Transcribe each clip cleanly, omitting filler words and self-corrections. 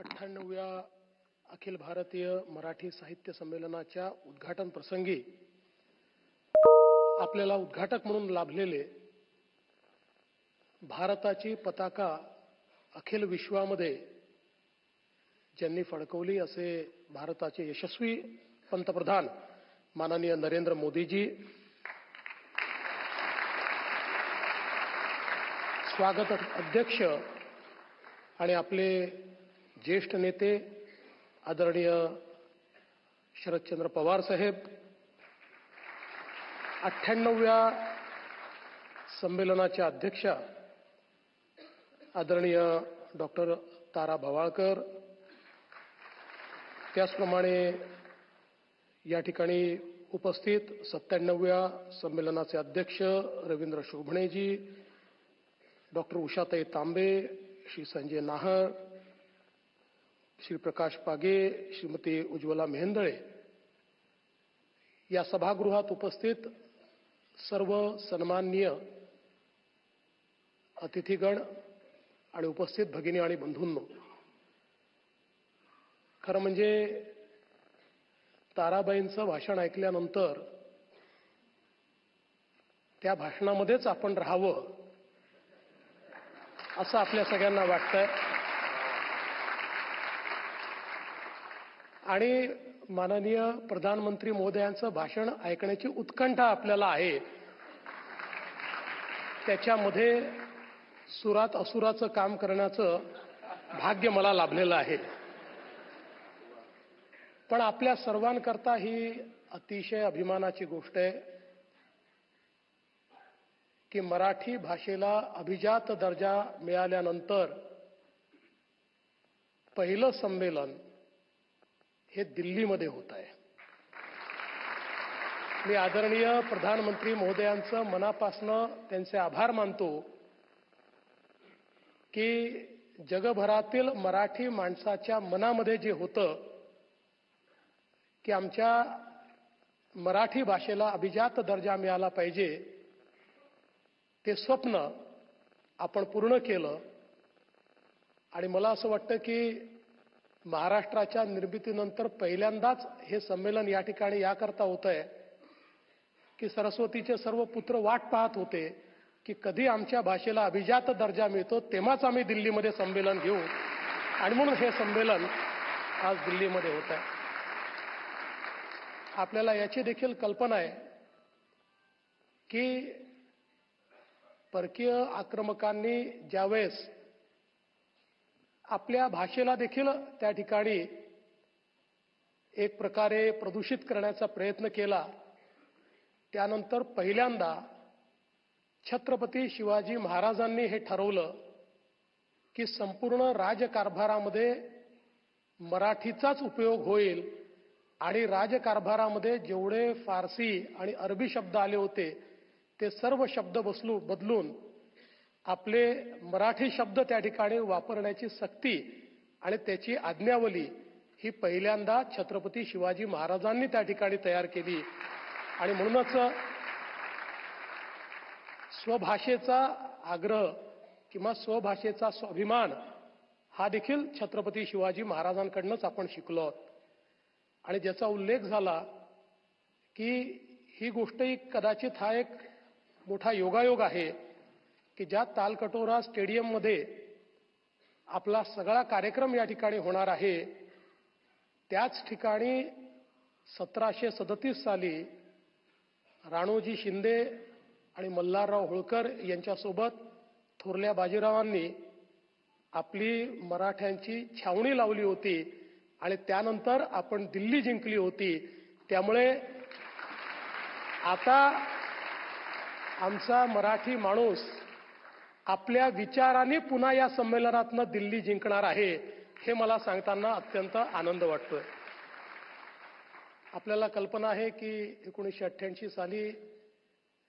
98व्या अखिल भारतीय मराठी साहित्य संमेलनाच्या उद्घाटन प्रसंगी आपल्याला उद्घाटक म्हणून लाभलेले भारताची पताका अखिल विश्वामध्ये ज्यांनी फडकवली असे भारताचे यशस्वी पंतप्रधान माननीय नरेंद्र मोदीजी, स्वागत अध्यक्ष आणि आपले ज्येष्ठ नेते आदरणीय शरदचंद्र पवार साहेब, 98व्या संमेलनाच्या अध्यक्षा आदरणीय डॉक्टर तारा भवाळकर, त्याचप्रमाणे या ठिकाणी उपस्थित 97व्या संमेलनाचे अध्यक्ष रवींद्र शोभणेजी, डॉक्टर उषाताई तांबे, श्री संजय नाहर, श्री प्रकाश पागे, श्रीमती उज्ज्वला मेहेंदळे, या सभागृहात उपस्थित सर्व सन्माननीय अतिथीगण आणि उपस्थित भगिनी आणि बंधूंनो, खरं म्हणजे ताराबाईंचं भाषण ऐकल्यानंतर त्या भाषणामध्येच आपण राहावं असं आपल्या सगळ्यांना वाटतंय आणि माननीय प्रधानमंत्री महोदयांचं भाषण ऐकण्याची उत्कंठा आपल्याला आहे. त्याच्यामध्ये सुरात असुराचं काम करण्याचं भाग्य मला लाभलेलं आहे. पण आपल्या सर्वांकरता ही अतिशय अभिमानाची गोष्ट आहे की मराठी भाषेला अभिजात दर्जा मिळाल्यानंतर पहिलं संमेलन हे दिल्लीमध्ये होत आहे. मी आदरणीय प्रधानमंत्री महोदयांचं मनापासनं त्यांचे आभार मानतो की जगभरातील मराठी माणसाच्या मनामध्ये जे होतं की आमच्या मराठी भाषेला अभिजात दर्जा मिळाला पाहिजे, ते स्वप्न आपण पूर्ण केलं. आणि मला असं वाटतं की महाराष्ट्राच्या निर्मितीनंतर पहिल्यांदाच हे संमेलन या ठिकाणी याकरता होत आहे की सरस्वतीचे सर्व पुत्र वाट पाहत होते की कधी आमच्या भाषेला अभिजात दर्जा मिळतो, तेव्हाच आम्ही दिल्लीमध्ये संमेलन घेऊ. आणि म्हणून हे संमेलन आज दिल्लीमध्ये होत आहे. आपल्याला याची देखील कल्पना आहे की परकीय आक्रमकांनी ज्यावेळेस आपल्या भाषेला देखील त्या ठिकाणी एक प्रकारे प्रदूषित करण्याचा प्रयत्न केला, त्यानंतर पहिल्यांदा छत्रपती शिवाजी महाराजांनी हे ठरवलं की संपूर्ण राजकारभारामध्ये मराठीचाच उपयोग होईल आणि राजकारभारामध्ये जेवढे फारसी आणि अरबी शब्द आले होते ते सर्व शब्द बदलून आपले मराठी शब्द त्या ठिकाणी वापरण्याची सक्ती आणि त्याची आज्ञावली ही पहिल्यांदा छत्रपती शिवाजी महाराजांनी त्या ठिकाणी तयार केली. आणि म्हणूनच स्वभाषेचा आग्रह किंवा स्वभाषेचा स्वाभिमान हा देखील छत्रपती शिवाजी महाराजांकडूनच आपण शिकलो आहोत. आणि ज्याचा उल्लेख झाला की ही गोष्टही कदाचित हा एक मोठा योगायोग आहे की ज्या तालकटोरा स्टेडियममध्ये आपला सगळा कार्यक्रम या ठिकाणी होणार आहे, त्याच ठिकाणी 1737 साली राणोजी शिंदे आणि मल्हारराव होळकर यांच्यासोबत थोरल्या बाजीरावांनी आपली मराठ्यांची छावणी लावली होती आणि त्यानंतर आपण दिल्ली जिंकली होती. त्यामुळे आता आमचा मराठी माणूस आपल्या विचारांनी पुन्हा या संमेलनातनं दिल्ली जिंकणार आहे, हे मला सांगताना अत्यंत आनंद वाटतोय. आपल्याला कल्पना आहे की 1988 साली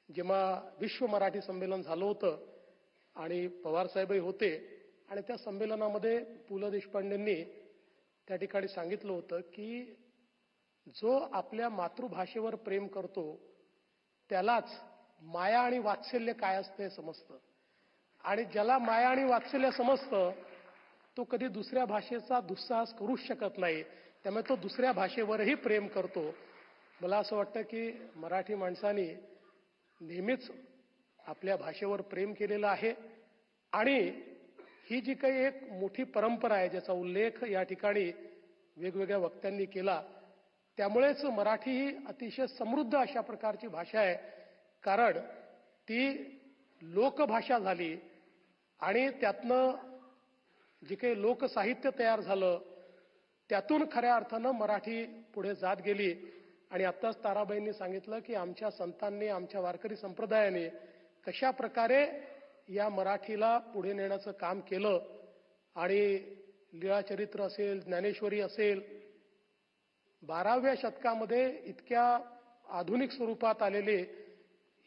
जेव्हा विश्व मराठी संमेलन झालं होतं आणि पवारसाहेबही होते आणि त्या संमेलनामध्ये पु ल देशपांडेंनी त्या ठिकाणी सांगितलं होतं की जो आपल्या मातृभाषेवर प्रेम करतो त्यालाच माया आणि वात्सल्य काय असते समजतं. आणि ज्याला माया आणि वात्सल्य समजतं तो कधी दुसऱ्या भाषेचा दुस्साहस करूच शकत नाही. त्यामुळे तो दुसऱ्या भाषेवरही प्रेम करतो. मला असं वाटतं की मराठी माणसांनी नेहमीच आपल्या भाषेवर प्रेम केलेलं आहे आणि ही जी काही एक मोठी परंपरा आहे ज्याचा उल्लेख या ठिकाणी वेगवेगळ्या वक्त्यांनी केला, त्यामुळेच मराठी ही अतिशय समृद्ध अशा प्रकारची भाषा आहे. कारण ती लोकभाषा झाली आणि त्यातनं जे काही लोकसाहित्य तयार झालं त्यातून खऱ्या अर्थानं मराठी पुढे जात गेली. आणि आत्ताच ताराबाईंनी सांगितलं की आमच्या संतांनी, आमच्या वारकरी संप्रदायाने कशा प्रकारे या मराठीला पुढे नेण्याचं काम केलं. आणि लीळाचरित्र असेल, ज्ञानेश्वरी असेल, 12व्या शतकामध्ये इतक्या आधुनिक स्वरूपात आलेले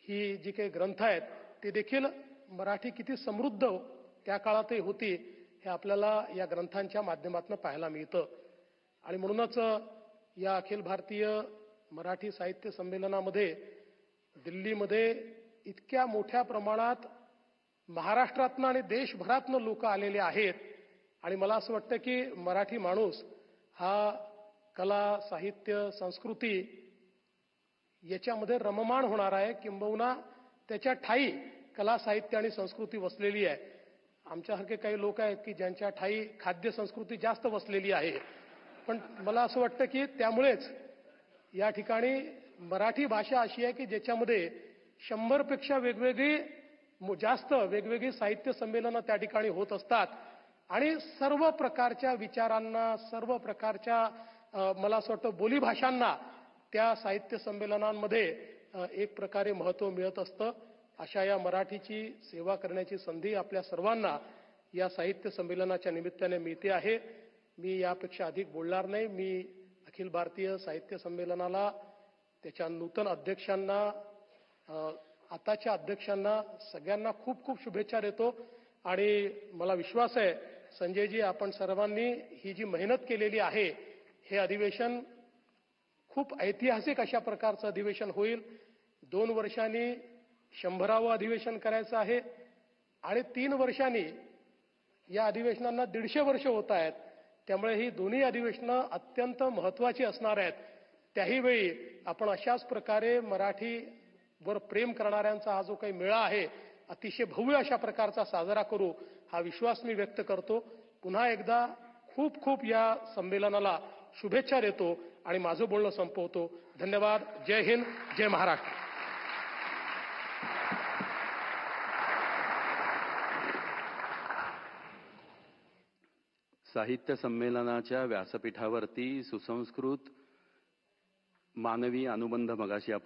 ही जी काही ग्रंथ आहेत ते देखील मराठी किती समृद्ध त्या काळातही होती हे आपल्याला या ग्रंथांच्या माध्यमातून पाहायला मिळतं. आणि म्हणूनच या अखिल भारतीय मराठी साहित्य संमेलनामध्ये दिल्लीमध्ये इतक्या मोठ्या प्रमाणात महाराष्ट्रातनं आणि देशभरातनं लोक आलेले आहेत. आणि मला असं वाटतं की मराठी माणूस हा कला, साहित्य, संस्कृती याच्यामध्ये रममाण होणार आहे. किंबहुना त्याच्या ठायी कला, साहित्य आणि संस्कृती वसलेली आहे. आमच्यासारखे काही लोक आहेत की ज्यांच्या ठायी खाद्य संस्कृती जास्त वसलेली आहे. पण मला असं वाटतं की त्यामुळेच या ठिकाणी मराठी भाषा अशी आहे की ज्याच्यामध्ये 100 पेक्षा जास्त वेगवेगळी साहित्य संमेलनं त्या ठिकाणी होत असतात. आणि सर्व प्रकारच्या विचारांना, सर्व प्रकारच्या मला असं वाटतं बोलीभाषांना त्या साहित्य संमेलनांमध्ये एक प्रकारे महत्त्व मिळत असतं. अशा या मराठीची सेवा करण्याची संधी आपल्या सर्वांना या साहित्य संमेलनाच्या निमित्ताने मिळते आहे. मी यापेक्षा अधिक बोलणार नाही. मी अखिल भारतीय साहित्य संमेलनाला, त्याच्या नूतन अध्यक्षांना, आताच्या अध्यक्षांना सगळ्यांना खूप खूप शुभेच्छा देतो. आणि मला विश्वास आहे संजयजी, आपण सर्वांनी ही जी मेहनत केलेली आहे, हे अधिवेशन खूप ऐतिहासिक अशा प्रकारचं अधिवेशन होईल. 2 वर्षांनी 100रावं अधिवेशन करायचं आहे आणि 3 वर्षांनी या अधिवेशनांना 150 वर्ष होत आहेत. त्यामुळे ही दोन्ही अधिवेशनं अत्यंत महत्त्वाची असणार आहेत. त्याही वेळी आपण अशाच प्रकारे मराठीवर प्रेम करणाऱ्यांचा हा जो काही मेळा आहे अतिशय भव्य अशा प्रकारचा साजरा करू, हा विश्वास मी व्यक्त करतो. पुन्हा एकदा खूप खूप या संमेलनाला शुभेच्छा देतो आणि माझं बोलणं संपवतो. धन्यवाद. जय हिंद, जय महाराष्ट्र. साहित्य संमेलनाच्या व्यासपीठावरती सुसंस्कृत मानवी अनुबंध मगाशी